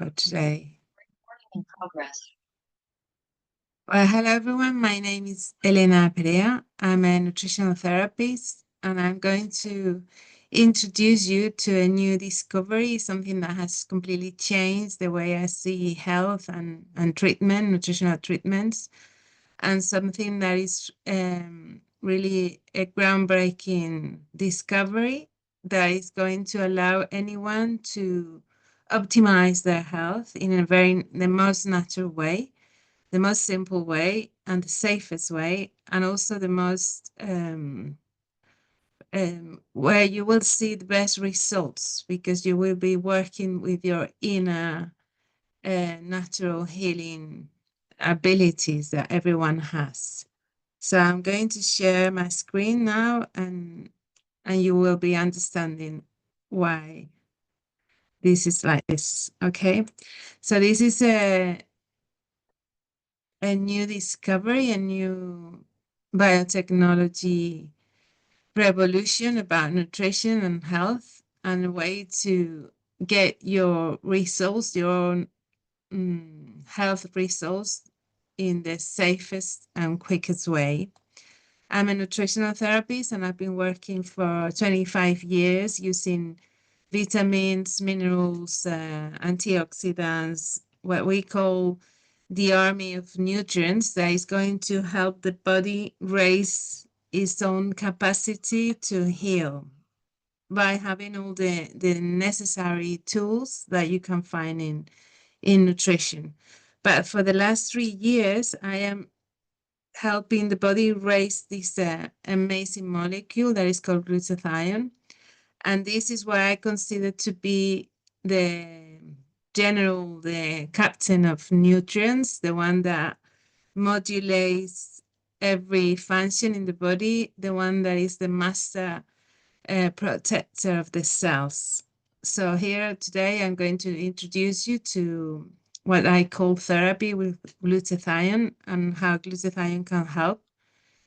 for today. In progress. Well, hello everyone. My name is Elena Perea. I'm a nutritional therapist, and I'm going to introduce you to a new discovery, something that has completely changed the way I see health and treatment, nutritional treatments, and something that is really a groundbreaking discovery that is going to allow anyone to optimize their health in the most natural way, the most simple way, and the safest way, and also the most where you will see the best results because you will be working with your inner natural healing abilities that everyone has. So I'm going to share my screen now, and you will be understanding why this is like this. Okay. So this is a new discovery, a new biotechnology revolution about nutrition and health, and a way to get your results, your own health results in the safest and quickest way. I'm a nutritional therapist, and I've been working for 25 years using vitamins, minerals, antioxidants, what we call the army of nutrients that is going to help the body raise its own capacity to heal by having all the necessary tools that you can find in nutrition. But for the last 3 years, I am helping the body raise this amazing molecule that is called glutathione. And this is what I consider to be the the captain of nutrients, the one that modulates every function in the body, the one that is the master protector of the cells. So here today, I'm going to introduce you to what I call therapy with glutathione and how glutathione can help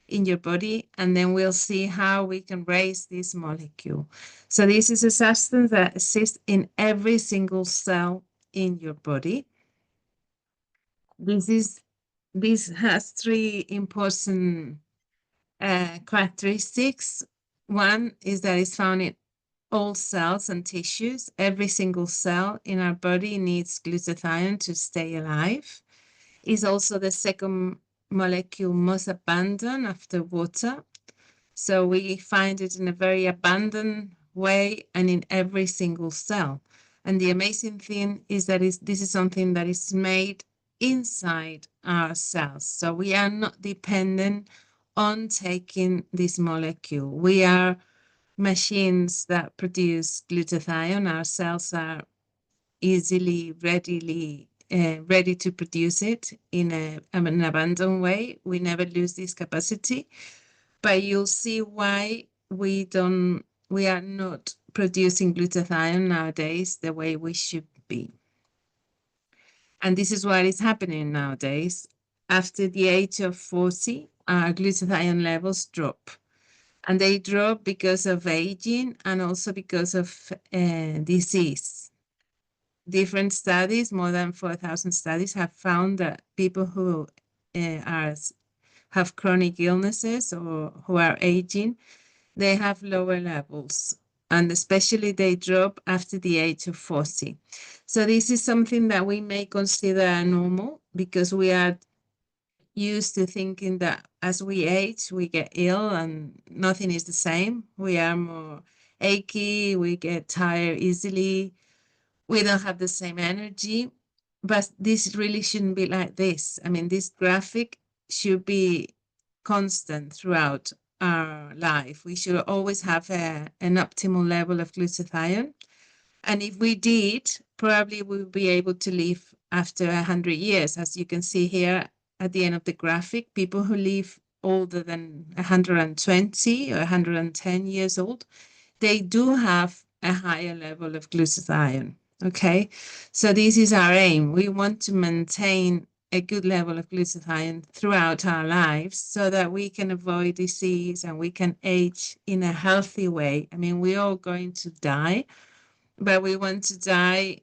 in your body. And then we'll see how we can raise this molecule. So this is a substance that exists in every single cell in your body. This has three important characteristics. One is that it's found in all cells and tissues. Every single cell in our body needs glutathione to stay alive. It's also the second molecule most abundant after water. So we find it in a very abundant way and in every single cell. And the amazing thing is that this is something that is made inside our cells. So we are not dependent on taking this molecule. We are machines that produce glutathione. Our cells are ready to produce it in an abundant way. We never lose this capacity, but you'll see why we are not producing glutathione nowadays the way we should be. And this is what is happening nowadays. After the age of 40, our glutathione levels drop. And they drop because of aging and also because of disease. Different studies, more than 4,000 studies, have found that people who have chronic illnesses or who are aging, they have lower levels. And especially they drop after the age of 40. So this is something that we may consider normal because we are used to thinking that as we age, we get ill and nothing is the same. We are more achy, we get tired easily, we don't have the same energy. But this really shouldn't be like this. I mean, this graphic should be constant throughout our life. We should always have an optimal level of glutathione. And if we did, probably we'll be able to live after 100 years. As you can see here at the end of the graphic, people who live older than 120 or 110 years old, they do have a higher level of glutathione. Okay, so this is our aim. We want to maintain a good level of glutathione throughout our lives so that we can avoid disease and we can age in a healthy way. I mean, we're all going to die, but we want to die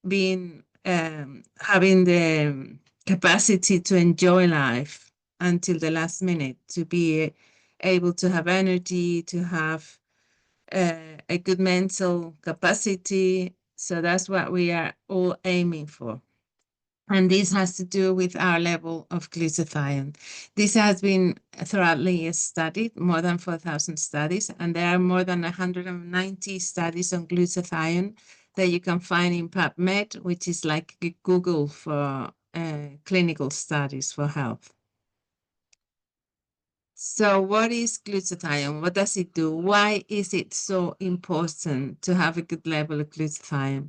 being having the capacity to enjoy life until the last minute, to be able to have energy, to have a good mental capacity. So that's what we are all aiming for. And this has to do with our level of glutathione. This has been thoroughly studied, more than 4,000 studies, and there are more than 190 studies on glutathione that you can find in PubMed, which is like Google for clinical studies for health. So what is glutathione? What does it do? Why is it so important to have a good level of glutathione?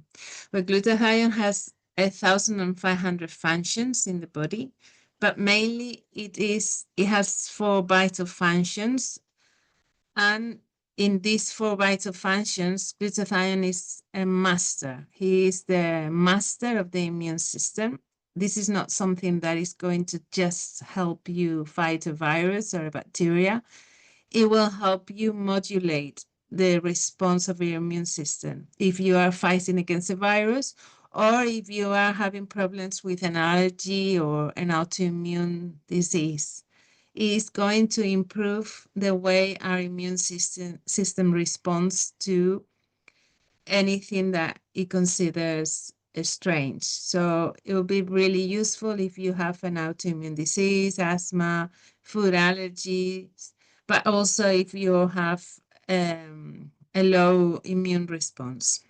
Well, glutathione has 1,500 functions in the body, but mainly it has 4 vital functions. And in these 4 vital functions, glutathione is a master. He is the master of the immune system. This is not something that is going to just help you fight a virus or a bacteria. It will help you modulate the response of your immune system. If you are fighting against a virus, or if you are having problems with an allergy or an autoimmune disease, is going to improve the way our immune system responds to anything that it considers strange. So it will be really useful if you have an autoimmune disease, asthma, food allergies, but also if you have a low immune response.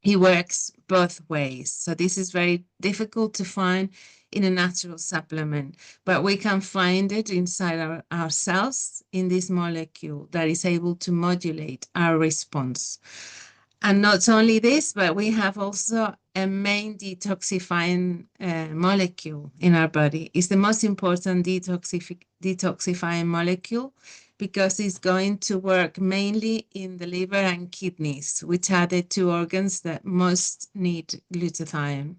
He works both ways. So this is very difficult to find in a natural supplement, but we can find it inside our cells in this molecule that is able to modulate our response. And not only this, but we have also a main detoxifying molecule in our body. It's the most important detoxifying molecule because it's going to work mainly in the liver and kidneys, which are the 2 organs that most need glutathione.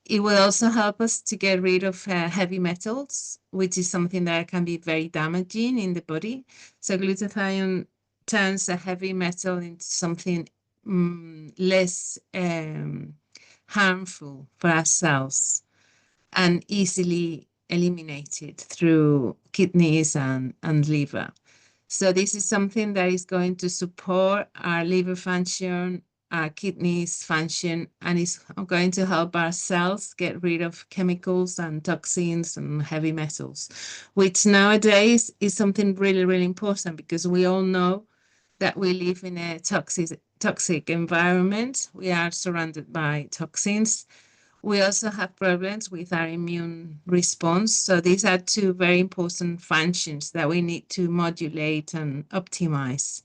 It will also help us to get rid of heavy metals, which is something that can be very damaging in the body. So glutathione turns a heavy metal into something less harmful for our cells and easily eliminated through kidneys and liver. So this is something that is going to support our liver function, our kidneys function, and is going to help our cells get rid of chemicals and toxins and heavy metals, which nowadays is something really, really important because we all know that we live in a toxic environment. We are surrounded by toxins. We also have problems with our immune response. So these are 2 very important functions that we need to modulate and optimize.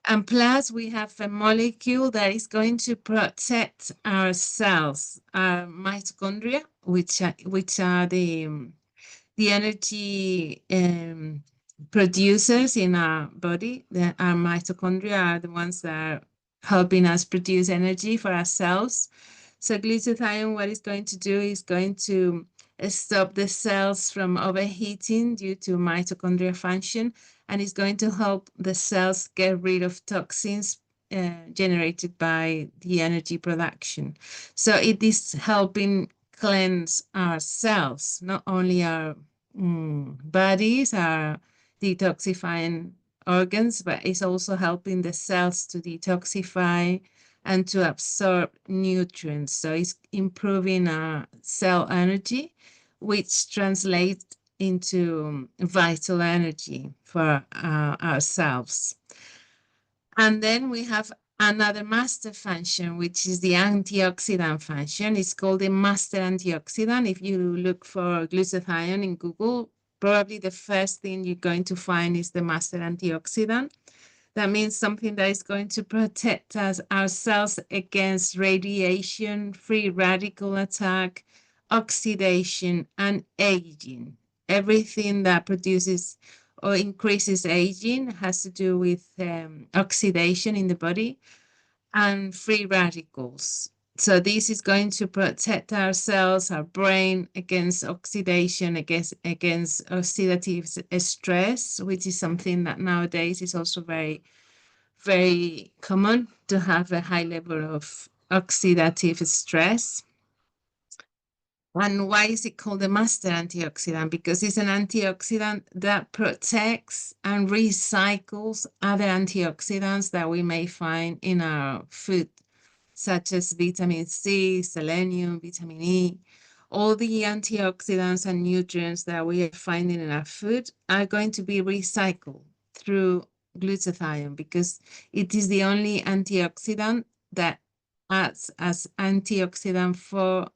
And plus, we have a molecule that is going to protect our cells, our mitochondria, which are the energy producers in our body. Our mitochondria are the ones that are helping us produce energy for our cells. So glutathione, what it's going to do is going to stop the cells from overheating due to mitochondrial function, and it's going to help the cells get rid of toxins generated by the energy production. So it is helping cleanse our cells, not only our bodies, our detoxifying organs, but it's also helping the cells to detoxify and to absorb nutrients. So it's improving our cell energy, which translates into vital energy for ourselves. And then we have another master function, which is the antioxidant function. It's called the master antioxidant. If you look for glutathione in Google, probably the first thing you're going to find is the master antioxidant. That means something that is going to protect ourselves against radiation, free radical attack, oxidation, and aging. Everything that produces or increases aging has to do with oxidation in the body and free radicals. So this is going to protect our cells, our brain against oxidation, against oxidative stress, which is something that nowadays is also very, very common to have a high level of oxidative stress. And why is it called the master antioxidant? Because it's an antioxidant that protects and recycles other antioxidants that we may find in our food, such as vitamin C, selenium, vitamin E. All the antioxidants and nutrients that we are finding in our food are going to be recycled through glutathione because it is the only antioxidant that acts as antioxidant for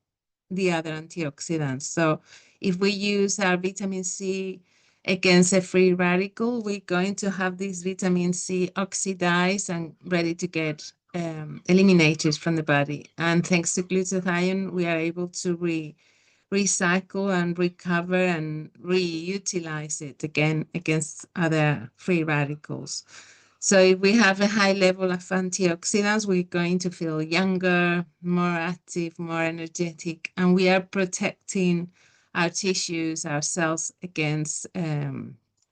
the other antioxidants. So if we use our vitamin C against a free radical, we're going to have this vitamin C oxidized and ready to get eliminated from the body. And thanks to glutathione, we are able to recycle and recover and reutilize it again against other free radicals. So if we have a high level of antioxidants, we're going to feel younger, more active, more energetic, and we are protecting our tissues, our cells against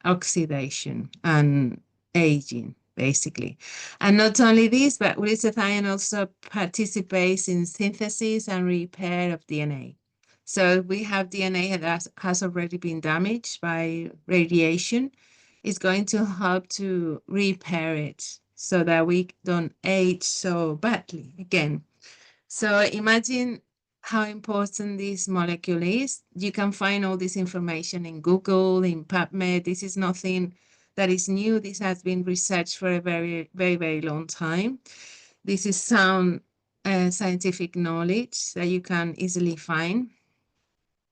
oxidation and aging, basically. And not only this, but glutathione also participates in synthesis and repair of DNA. So we have DNA that has already been damaged by radiation. It's going to help to repair it so that we don't age so badly again. So imagine how important this molecule is. You can find all this information in Google, in PubMed. This is nothing that is new. This has been researched for a very, very, very long time. This is sound scientific knowledge that you can easily find.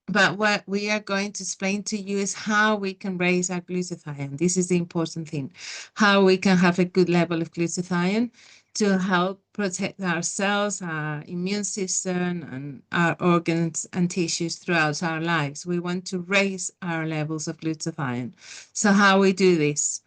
But what we are going to explain to you is how we can raise our glutathione. This is the important thing, how we can have a good level of glutathione to help protect our cells, our immune system, and our organs and tissues throughout our lives. We want to raise our levels of glutathione. So how we do this?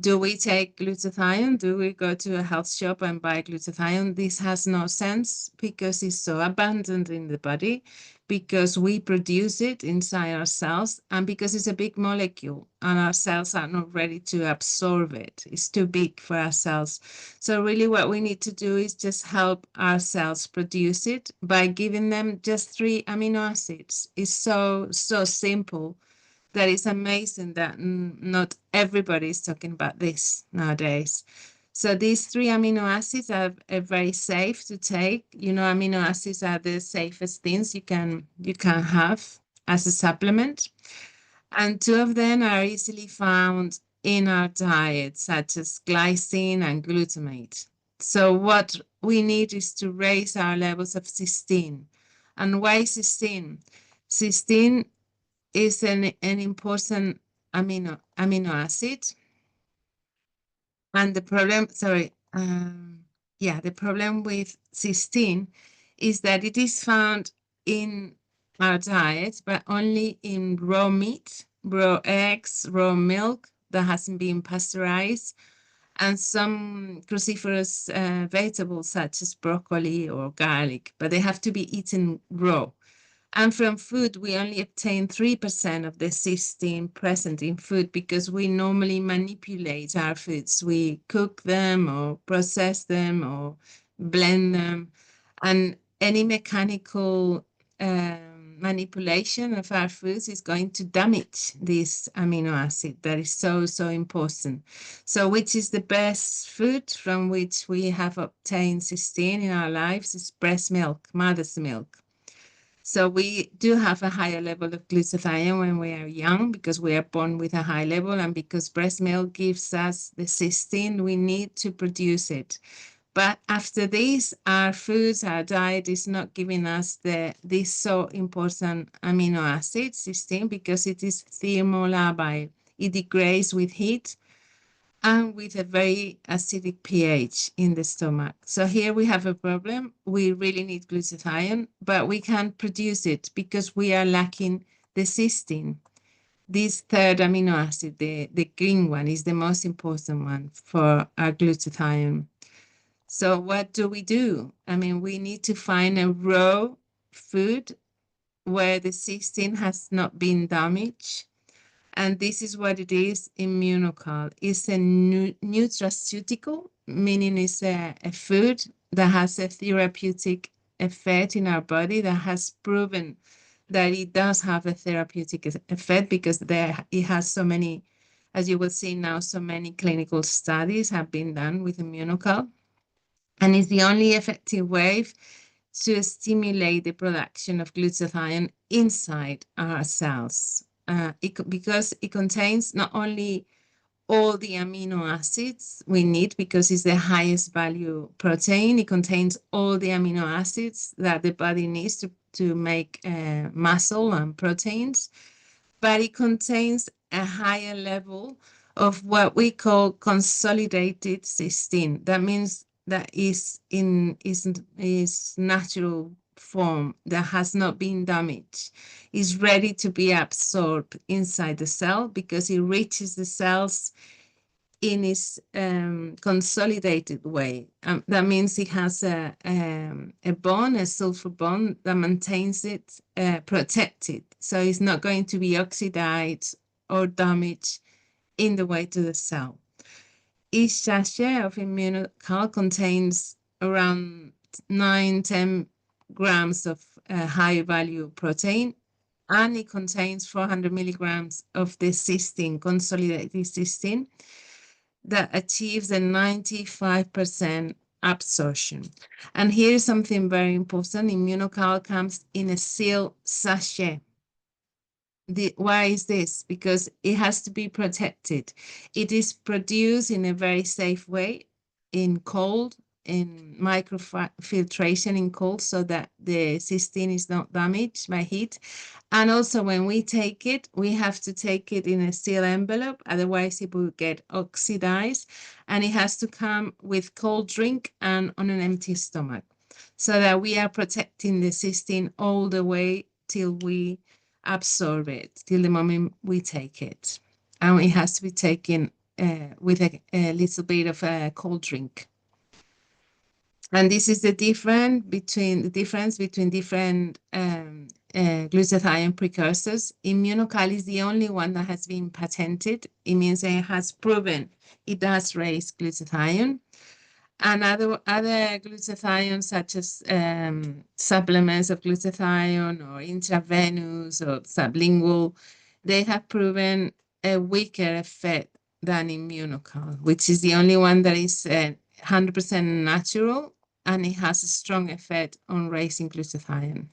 Do we take glutathione? Do we go to a health shop and buy glutathione? This has no sense because it's so abundant in the body, because we produce it inside our cells, and because it's a big molecule and our cells are not ready to absorb it. It's too big for our cells. So really what we need to do is just help our cells produce it by giving them just 3 amino acids. It's so simple that it's amazing that not everybody is talking about this nowadays. So these 3 amino acids are very safe to take. You know, amino acids are the safest things you can have as a supplement. And 2 of them are easily found in our diet, such as glycine and glutamate. So what we need is to raise our levels of cysteine. And why cysteine? Cysteine is an important amino acid. And the problem, the problem with cysteine is that it is found in our diet, but only in raw meat, raw eggs, raw milk that hasn't been pasteurized, and some cruciferous vegetables such as broccoli or garlic, but they have to be eaten raw. And from food, we only obtain 3% of the cysteine present in food because we normally manipulate our foods. We cook them or process them or blend them. And any mechanical manipulation of our foods is going to damage this amino acid that is so important. So which is the best food from which we have obtained cysteine in our lives is breast milk, mother's milk. So we do have a higher level of glutathione when we are young because we are born with a high level, and because breast milk gives us the cysteine we need to produce it. But after this, our foods, our diet is not giving us this so important amino acid, cysteine, because it is thermolabile. It degrades with heat and with a very acidic pH in the stomach. So here we have a problem. We really need glutathione, but we can't produce it because we are lacking the cysteine. This third amino acid, the green one, is the most important one for our glutathione. So what do? I mean, we need to find a raw food where the cysteine has not been damaged. And this is what it is, Immunocal. It's a nutraceutical, meaning it's a food that has a therapeutic effect in our body that has proven that it does have a therapeutic effect because it has so many, as you will see now, so many clinical studies have been done with Immunocal. And it's the only effective way to stimulate the production of glutathione inside our cells. Because it contains not only all the amino acids we need because it's the highest value protein. It contains all the amino acids that the body needs to make muscle and proteins, but it contains a higher level of what we call consolidated cysteine. That means that is natural form that has not been damaged, is ready to be absorbed inside the cell because it reaches the cells in its consolidated way. That means it has a bond, a sulfur bond that maintains it protected. So it's not going to be oxidized or damaged in the way to the cell. Each sachet of Immunocal contains around 9-10 grams of high value protein, and it contains 400 milligrams of the cysteine, consolidated cysteine, that achieves a 95% absorption. And here is something very important. Immunocal comes in a sealed sachet. Why is this? Because it has to be protected. It is produced in a very safe way, in cold, in microfiltration in cold, so that the cysteine is not damaged by heat. And also when we take it, we have to take it in a sealed envelope, otherwise it will get oxidized, and it has to come with cold drink and on an empty stomach, so that we are protecting the cysteine all the way till we absorb it, till the moment we take it. And it has to be taken with a little bit of a cold drink. And this is the difference between different glutathione precursors. Immunocal is the only one that has been patented. It means that it has proven it does raise glutathione. And other glutathione, such as supplements of glutathione or intravenous or sublingual, they have proven a weaker effect than Immunocal, which is the only one that is 100% natural, and it has a strong effect on raising glutathione.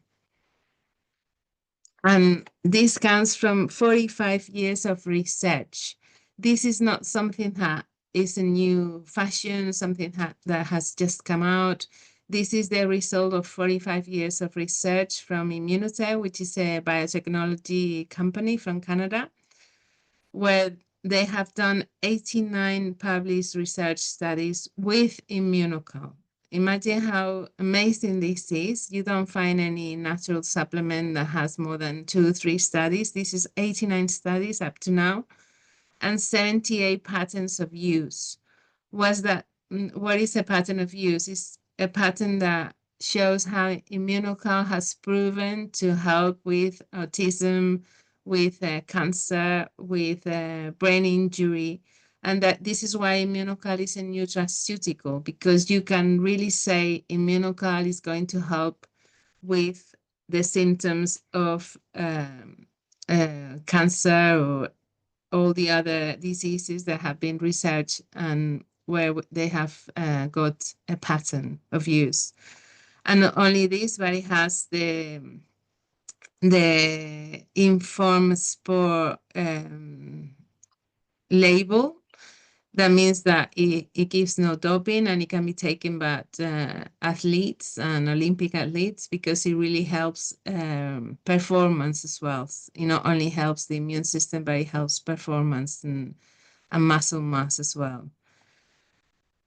And this comes from 45 years of research. This is not something that is a new fashion, something that has just come out. This is the result of 45 years of research from Immunocal, which is a biotechnology company from Canada, where they have done 89 published research studies with Immunocal. Imagine how amazing this is. You don't find any natural supplement that has more than 2 or 3 studies. This is 89 studies up to now, and 78 patents of use. What is a patent of use? It's a patent that shows how Immunocal has proven to help with autism, with cancer, with brain injury, and that this is why Immunocal is a nutraceutical, because you can really say Immunocal is going to help with the symptoms of cancer or all the other diseases that have been researched and where they have got a pattern of use. And not only this, but it has the informed sport label. That means that it gives no doping, and it can be taken by athletes and Olympic athletes, because it really helps performance as well. It not only helps the immune system, but it helps performance and muscle mass as well.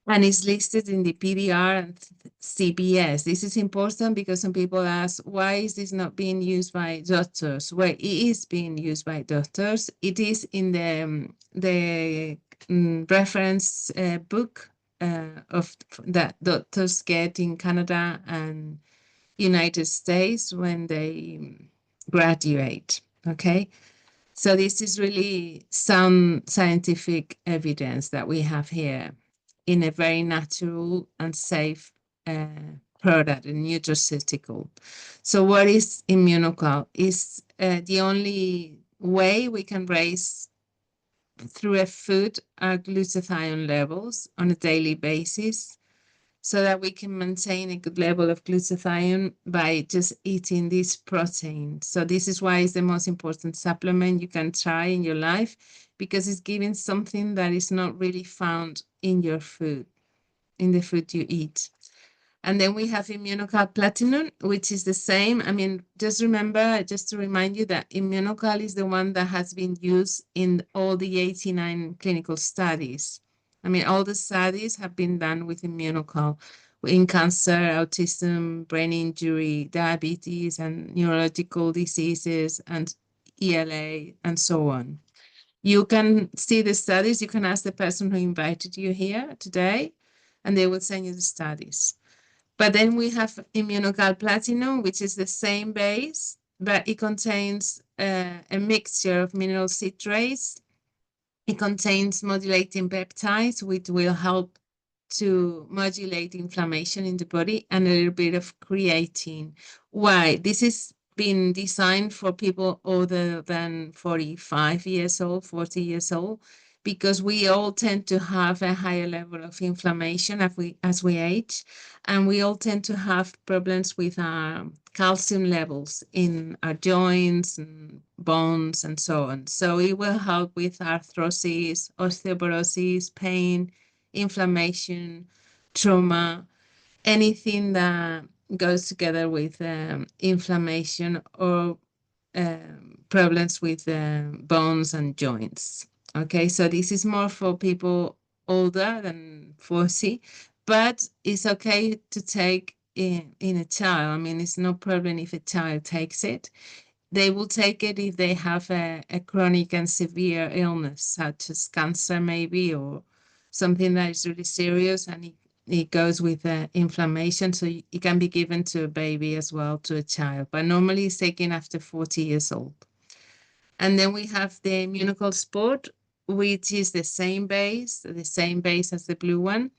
And it's listed in the PDR and CBS. This is important because some people ask, why is this not being used by doctors? Well, it is being used by doctors. It is in the reference book of that doctors get in Canada and United States when they graduate. Okay. So this is really sound scientific evidence that we have here in a very natural and safe product, a nutraceutical. So what is Immunocal? Is the only way we can raise through a food our glutathione levels on a daily basis, so that we can maintain a good level of glutathione by just eating this protein. So this is why it's the most important supplement you can try in your life, because it's giving something that is not really found in your food, in the food you eat. And then we have Immunocal Platinum, which is the same. I mean, just remember, just to remind you that Immunocal is the one that has been used in all the 89 clinical studies. I mean, all the studies have been done with Immunocal in cancer, autism, brain injury, diabetes, and neurological diseases, and ELA, and so on. You can see the studies. You can ask the person who invited you here today, and they will send you the studies. But then we have Immunocal Platinum, which is the same base, but it contains a mixture of mineral citrates. It contains modulating peptides, which will help to modulate inflammation in the body, and a little bit of creatine. Why? This is been designed for people older than 45 years old, 40 years old, because we all tend to have a higher level of inflammation as we age, and we all tend to have problems with our calcium levels in our joints and bones and so on. So it will help with arthrosis, osteoporosis, pain, inflammation, trauma, anything that goes together with inflammation or problems with bones and joints. Okay, so this is more for people older than 40, but it's okay to take in a child. I mean, it's no problem if a child takes it. They will take it if they have a chronic and severe illness, such as cancer maybe, or something that is really serious, and it goes with inflammation. So it can be given to a baby as well, to a child, but normally it's taken after 40 years old. And then we have the Immunocal Sport, which is the same base as the blue one,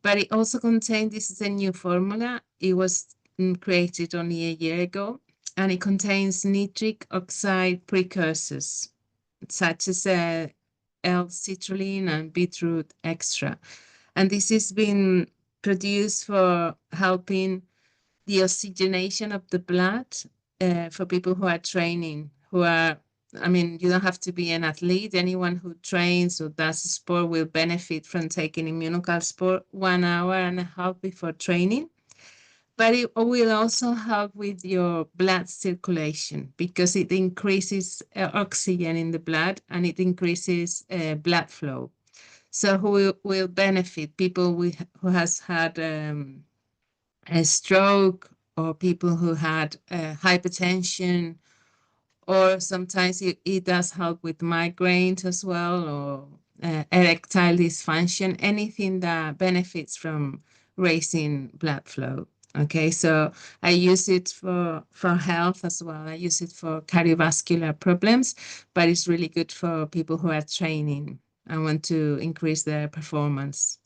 but it also contains, this is a new formula. It was created only a year ago, and it contains nitric oxide precursors, such as L-citrulline and beetroot extra. And this has been produced for helping the oxygenation of the blood for people who are training, I mean, you don't have to be an athlete. Anyone who trains or does sport will benefit from taking Immunocal Sport 1 hour and a half before training. But it will also help with your blood circulation, because it increases oxygen in the blood, and it increases blood flow. So who will benefit? People who has had a stroke, or people who had hypertension, or sometimes it does help with migraines as well, or erectile dysfunction, anything that benefits from raising blood flow. Okay, so I use it for health as well. I use it for cardiovascular problems, but it's really good for people who are training and want to increase their performance.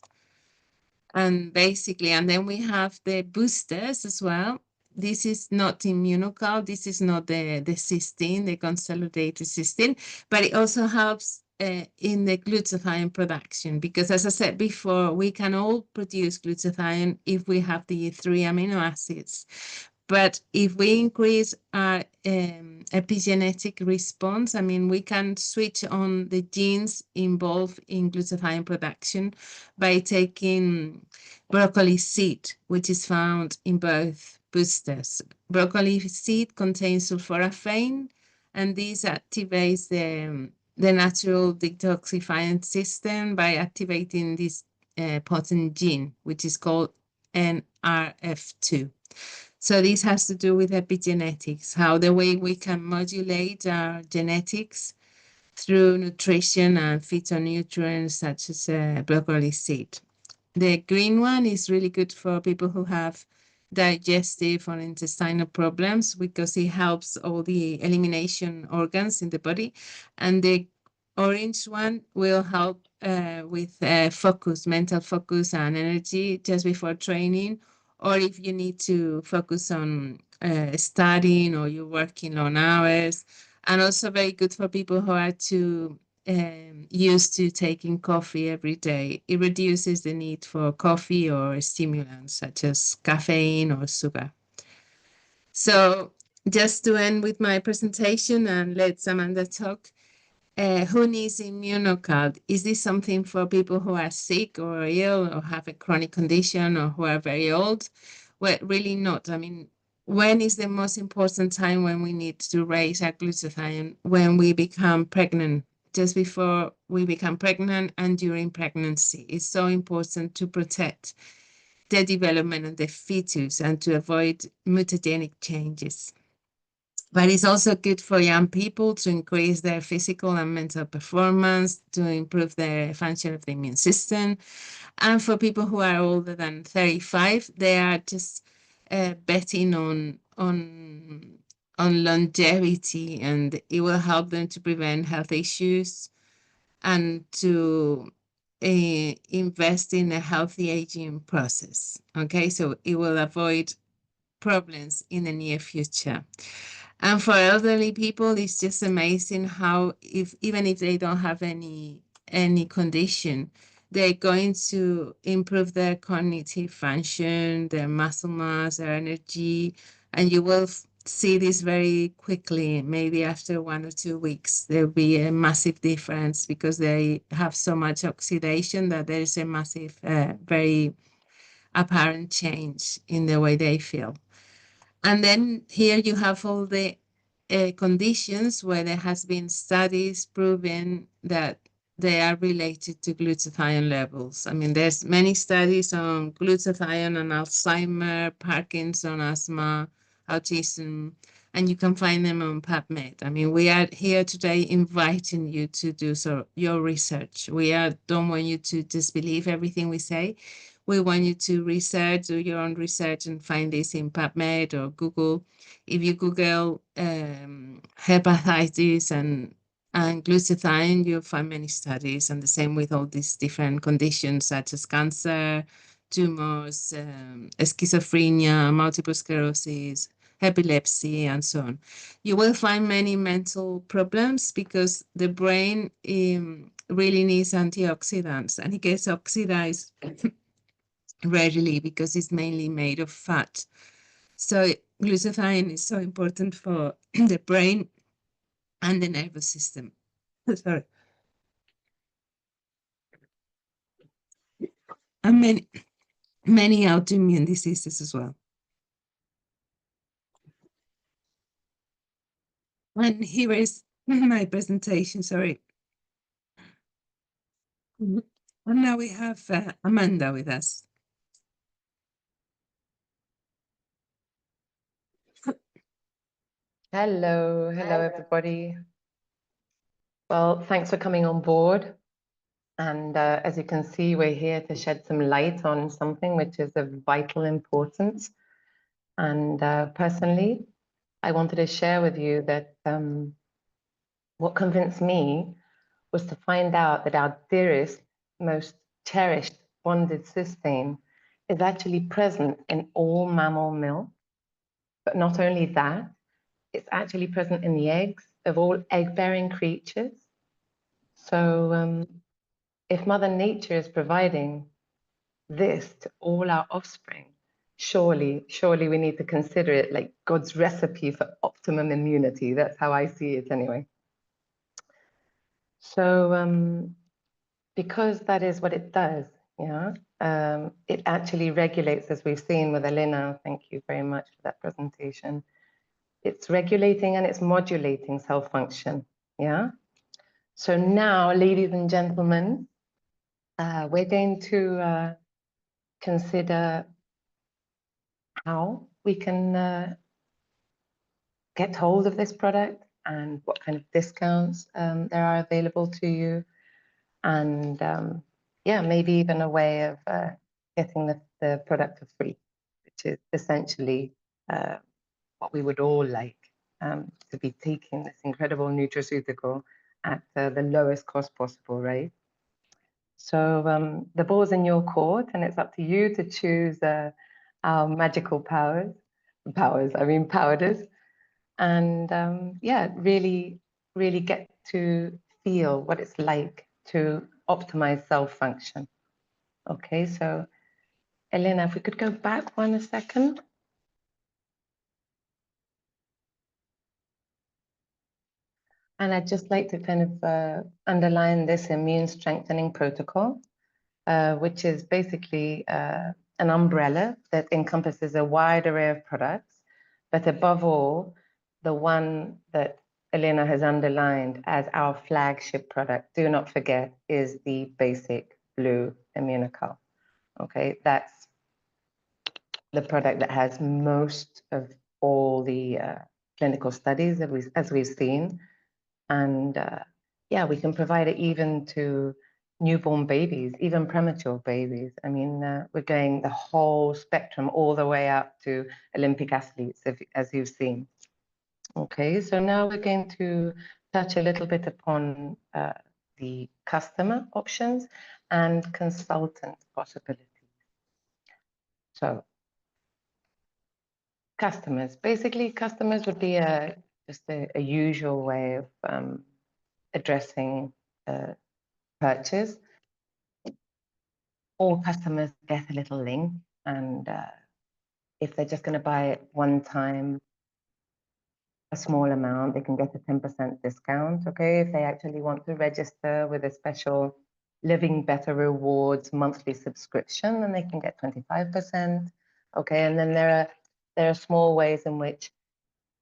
And basically, and then we have the boosters as well. This is not Immunocal. This is not the cysteine, the consolidated cysteine, but it also helps in the glutathione production, because as I said before, we can all produce glutathione if we have the 3 amino acids. But if we increase our epigenetic response, I mean, we can switch on the genes involved in glutathione production by taking broccoli seed, which is found in both boosters. Broccoli seed contains sulforaphane, and this activates the natural detoxifying system by activating this potent gene, which is called NRF2. So this has to do with epigenetics, how the way we can modulate our genetics through nutrition and phytonutrients such as broccoli seed. The green one is really good for people who have digestive or intestinal problems, because it helps all the elimination organs in the body. And the orange one will help with focus, mental focus and energy just before training, or if you need to focus on studying or you're working long hours. And also very good for people who are too used to taking coffee every day. It reduces the need for coffee or stimulants such as caffeine or sugar. So just to end with my presentation and let Samantha talk, who needs Immunocal? Is this something for people who are sick or ill or have a chronic condition or who are very old? Well, really not. I mean, when is the most important time when we need to raise our glutathione? When we become pregnant, just before we become pregnant and during pregnancy. It's so important to protect the development of the fetus and to avoid mutagenic changes. But it's also good for young people to increase their physical and mental performance, to improve the function of the immune system. And for people who are older than 35, they are just betting on longevity, and it will help them to prevent health issues and to invest in a healthy aging process. Okay, so it will avoid problems in the near future. And for elderly people, it's just amazing how even if they don't have any condition, they're going to improve their cognitive function, their muscle mass, their energy, and you will see this very quickly. Maybe after 1 or 2 weeks, there'll be a massive difference because they have so much oxidation that there is a massive, very apparent change in the way they feel. And then here you have all the conditions where there has been studies proving that they are related to glutathione levels. I mean, there's many studies on glutathione and Alzheimer, Parkinson, asthma, autism, and you can find them on PubMed. I mean, we are here today inviting you to do your research. We don't want you to just believe everything we say. We want you to research, do your own research and find this in PubMed or Google. If you Google hepatitis and glutathione, you'll find many studies, and the same with all these different conditions such as cancer, tumors, schizophrenia, multiple sclerosis, epilepsy, and so on. You will find many mental problems because the brain really needs antioxidants, and it gets oxidized readily because it's mainly made of fat. So glutathione is so important for the brain and the nervous system. Sorry. And many autoimmune diseases as well. And here is my presentation, sorry. And now we have Amanda with us. Hello, everybody. Well, thanks for coming on board. And as you can see, we're here to shed some light on something which is of vital importance. And personally, I wanted to share with you that what convinced me was to find out that our dearest, most cherished bonded cysteine is actually present in all mammal milk. But not only that, it's actually present in the eggs of all egg-bearing creatures. So if Mother Nature is providing this to all our offspring, surely we need to consider it like God's recipe for optimum immunity. That's how I see it anyway. So because that is what it does, yeah, it actually regulates, as we've seen with Elena. Thank you very much for that presentation. It's regulating and it's modulating cell function, yeah? So now, ladies and gentlemen, we're going to consider how we can get hold of this product and what kind of discounts there are available to you. And yeah, maybe even a way of getting the product for free, which is essentially what we would all like, to be taking this incredible nutraceutical at the lowest cost possible, right? So the ball's in your court, and it's up to you to choose our magical powders, and yeah, really, really get to feel what it's like to optimize cell function. Okay, so Elena, if we could go back a second. And I'd just like to kind of underline this immune strengthening protocol, which is basically an umbrella that encompasses a wide array of products, but above all, the one that Elena has underlined as our flagship product, do not forget, is the basic blue Immunocal. Okay, that's the product that has most of all the clinical studies that as we've seen. And yeah, we can provide it even to newborn babies, even premature babies. I mean, we're going the whole spectrum all the way up to Olympic athletes, as you've seen. Okay, so now we're going to touch a little bit upon the customer options and consultant possibilities. So customers, basically customers would be just a usual way of addressing purchase. All customers get a little link, and if they're just going to buy it one time, a small amount, they can get a 10% discount. Okay, if they actually want to register with a special Living Better Rewards monthly subscription, then they can get 25%. Okay, and then there are small ways in which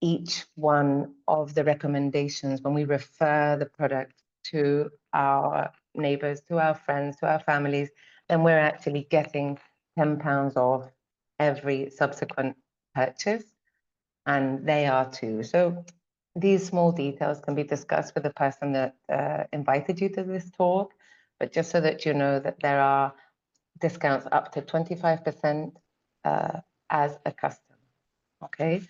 each one of the recommendations, when we refer the product to our neighbors, to our friends, to our families, then we're actually getting £10 off every subsequent purchase, and they are too. So these small details can be discussed with the person that invited you to this talk, but just so that you know that there are discounts up to 25% as a customer, okay?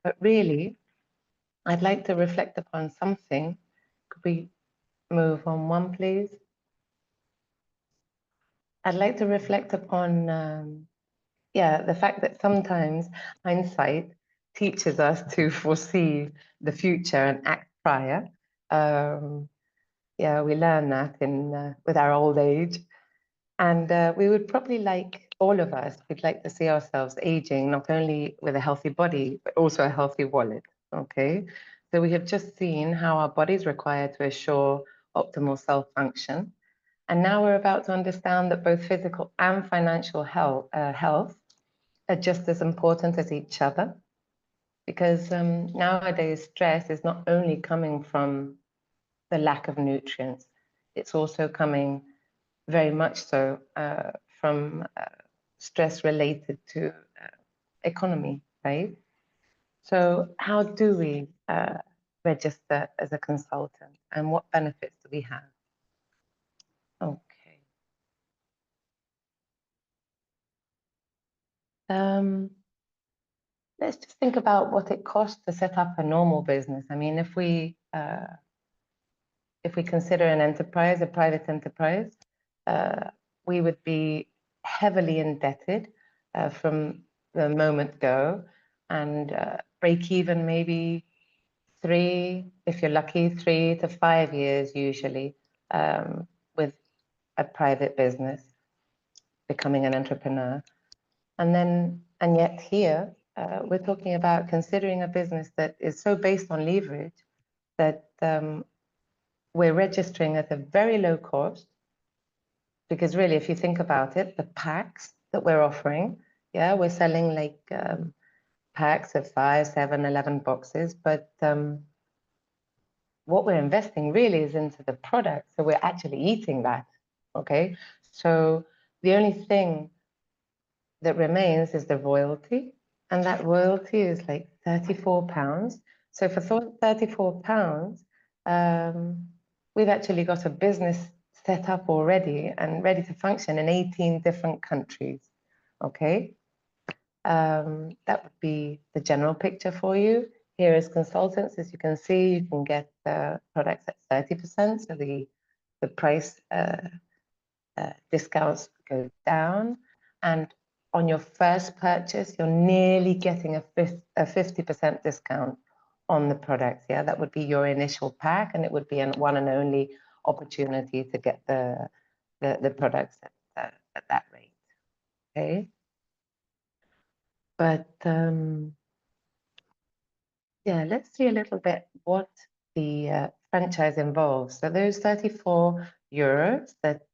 But really, I'd like to reflect upon something. Could we move on one, please? I'd like to reflect upon, yeah, the fact that sometimes hindsight teaches us to foresee the future and act prior. Yeah, we learn that with our old age. And we would probably like, all of us, we'd like to see ourselves aging, not only with a healthy body, but also a healthy wallet, okay? So we have just seen how our bodies require to assure optimal cell function. And now we're about to understand that both physical and financial health are just as important as each other. Because nowadays, stress is not only coming from the lack of nutrients, it's also coming very much so from stress related to economy, right? So how do we register as a consultant, and what benefits do we have? Okay. Let's just think about what it costs to set up a normal business. I mean, if we consider an enterprise, a private enterprise, we would be heavily indebted from the moment go, and break even maybe 3, if you're lucky, 3 to 5 years usually with a private business, becoming an entrepreneur. And yet here, we're talking about considering a business that is so based on leverage that we're registering at a very low cost. Because really, if you think about it, the packs that we're offering, yeah, we're selling like packs of 5, 7, 11 boxes, but what we're investing really is into the product. So we're actually eating that, okay? So the only thing that remains is the royalty, and that royalty is like £34. So for £34, we've actually got a business set up already and ready to function in 18 different countries, okay? That would be the general picture for you. Here as consultants, as you can see, you can get products at 30%, so the price discounts go down. And on your first purchase, you're nearly getting a 50% discount on the products. Yeah, that would be your initial pack, and it would be a one and only opportunity to get the products at that rate. Okay, but yeah, let's see a little bit what the franchise involves. So those 34 euros that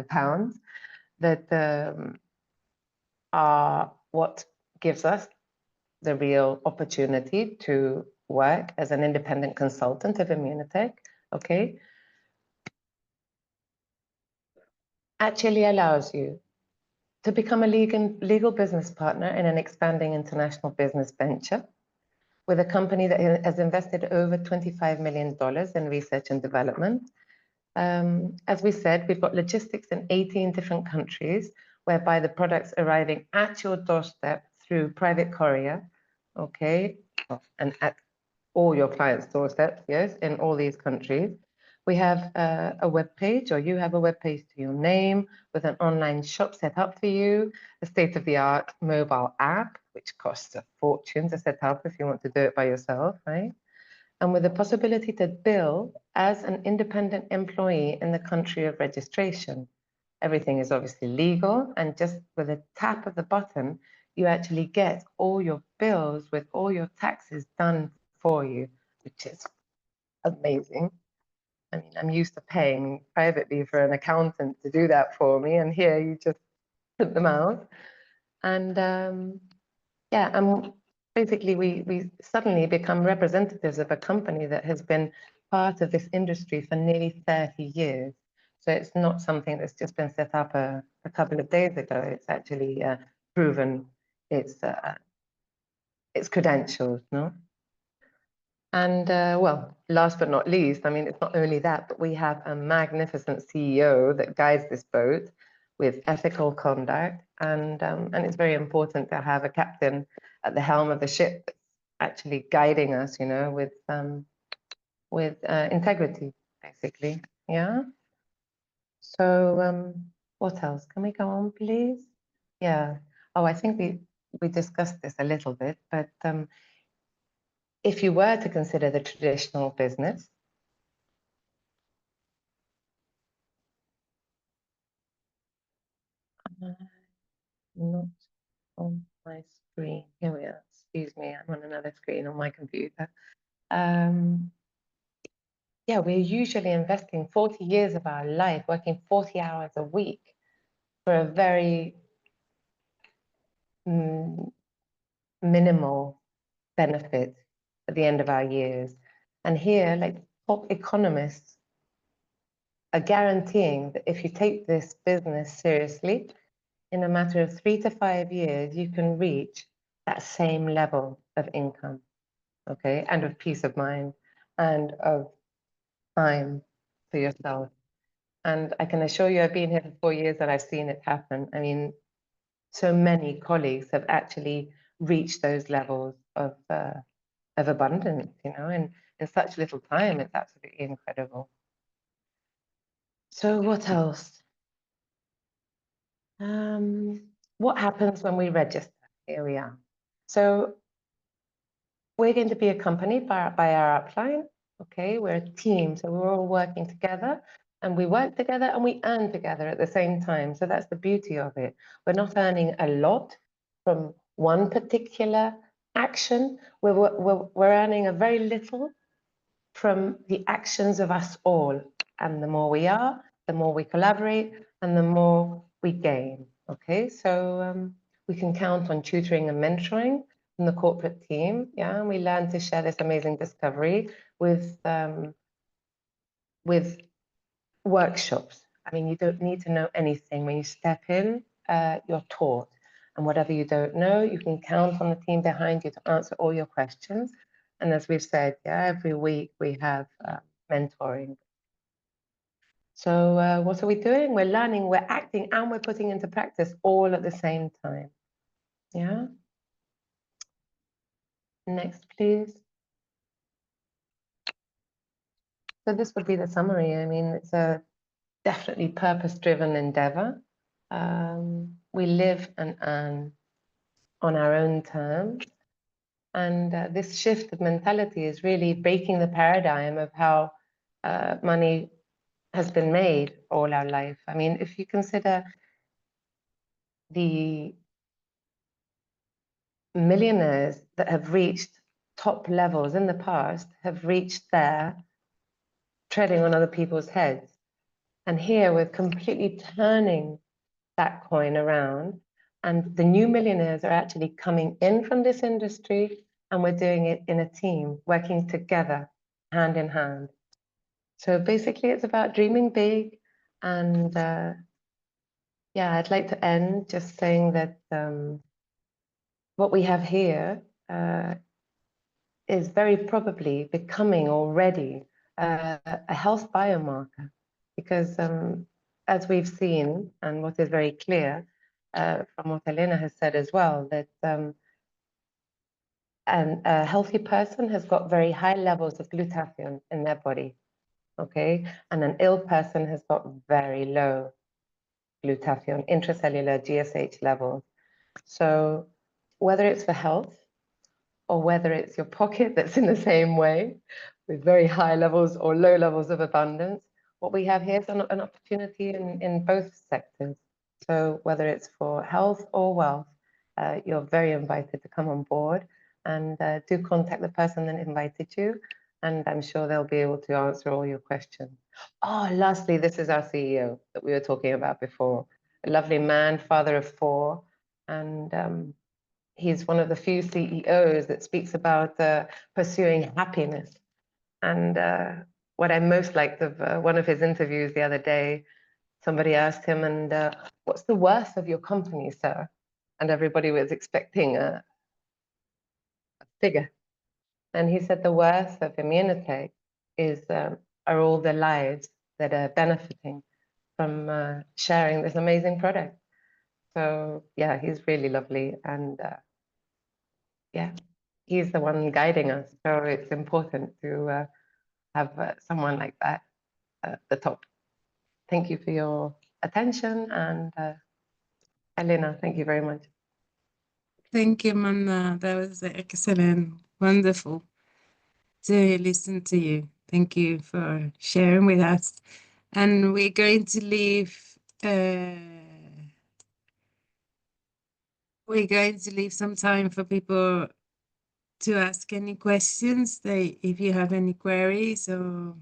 pounds that are what gives us the real opportunity to work as an independent consultant of Immunotech, okay, actually allows you to become a legal business partner in an expanding international business venture with a company that has invested over $25 million in research and development. As we said, we've got logistics in 18 different countries, whereby the products arriving at your doorstep through private courier, okay, and at all your clients' doorsteps, yes, in all these countries. We have a web page, or you have a web page to your name, with an online shop set up for you, a state-of-the-art mobile app, which costs a fortune to set up if you want to do it by yourself, right? And with the possibility to bill as an independent employee in the country of registration. Everything is obviously legal, and just with a tap of the button, you actually get all your bills with all your taxes done for you, which is amazing. I mean, I'm used to paying privately for an accountant to do that for me, and here you just put them out. And yeah, and basically we suddenly become representatives of a company that has been part of this industry for nearly 30 years. So it's not something that's just been set up a couple of days ago. It's actually proven its credentials, no? And well, last but not least, I mean, it's not only that, but we have a magnificent CEO that guides this boat with ethical conduct, and it's very important to have a captain at the helm of the ship that's actually guiding us, you know, with integrity, basically. Yeah. So what else? Can we go on, please? Yeah. Oh, I think we discussed this a little bit, but if you were to consider the traditional business, not on my screen. Here we are. Excuse me, I'm on another screen on my computer. Yeah, we're usually investing 40 years of our life, working 40 hours a week for a very minimal benefit at the end of our years. And here, like top economists are guaranteeing that if you take this business seriously, in a matter of 3 to 5 years, you can reach that same level of income, okay, and of peace of mind and of time for yourself. And I can assure you, I've been here for 4 years and I've seen it happen. I mean, so many colleagues have actually reached those levels of abundance, you know, in such little time. It's absolutely incredible. So what else? What happens when we register? Here we are. So we're going to be accompanied by our upline. Okay, we're a team, so we're all working together, and we work together and we earn together at the same time. So that's the beauty of it. We're not earning a lot from one particular action. We're earning a very little from the actions of us all. And the more we are, the more we collaborate, and the more we gain. Okay, so we can count on tutoring and mentoring from the corporate team. Yeah, and we learn to share this amazing discovery with workshops. I mean, you don't need to know anything. When you step in, you're taught. And whatever you don't know, you can count on the team behind you to answer all your questions. And as we've said, yeah, every week we have mentoring. So what are we doing? We're learning, we're acting, and we're putting into practice all at the same time. Yeah. Next, please. So this would be the summary. I mean, it's a definitely purpose-driven endeavor. we live and earn on our own terms. And this shift of mentality is really breaking the paradigm of how money has been made all our life. I mean, if you consider the millionaires that have reached top levels in the past have reached there treading on other people's heads. And here we're completely turning that coin around. And the new millionaires are actually coming in from this industry, and we're doing it in a team, working together, hand in hand. So basically, it's about dreaming big. And yeah, I'd like to end just saying that what we have here is very probably becoming already a health biomarker, because as we've seen, and what is very clear from what Elena has said as well, that a healthy person has got very high levels of glutathione in their body, okay? And an ill person has got very low glutathione, intracellular GSH levels. So whether it's for health, or whether it's your pocket that's in the same way with very high levels or low levels of abundance, what we have here is an opportunity in both sectors. So whether it's for health or wealth, you're very invited to come on board, and do contact the person that invited you, and I'm sure they'll be able to answer all your questions. Oh, lastly, this is our CEO that we were talking about before, a lovely man, father of 4, and he's one of the few CEOs that speaks about pursuing happiness. And what I most liked of one of his interviews the other day, somebody asked him, and what's the worth of your company, sir? And everybody was expecting a figure. And he said the worth of Immunotech are all the lives that are benefiting from sharing this amazing product. So yeah, he's really lovely, and yeah, he's the one guiding us. So it's important to have someone like that at the top. Thank you for your attention, and Elena, thank you very much. Thank you, Manna. That was excellent. Wonderful to listen to you. Thank you for sharing with us. And we're going to leave some time for people to ask any questions. If you have any queries, or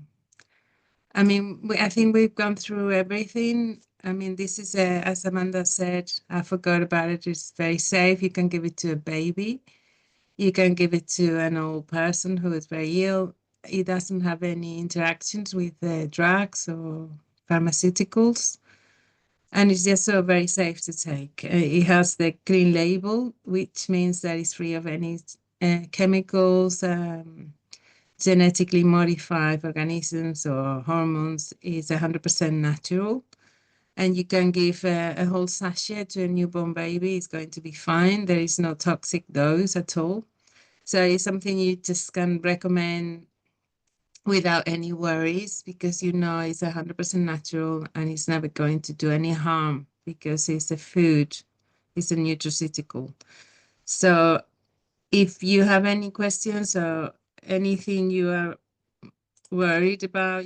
I mean, I think we've gone through everything. I mean, this is as Amanda said, I forgot about it. It's very safe. You can give it to a baby. You can give it to an old person who is very ill. It doesn't have any interactions with drugs or pharmaceuticals. And it's just so very safe to take. It has the clean label, which means that it's free of any chemicals, genetically modified organisms or hormones. It's 100% natural. And you can give a whole sachet to a newborn baby. It's going to be fine. There is no toxic dose at all. So it's something you just can recommend without any worries, because you know it's 100% natural and it's never going to do any harm because it's a food, it's a nutraceutical. So if you have any questions or anything you are worried about,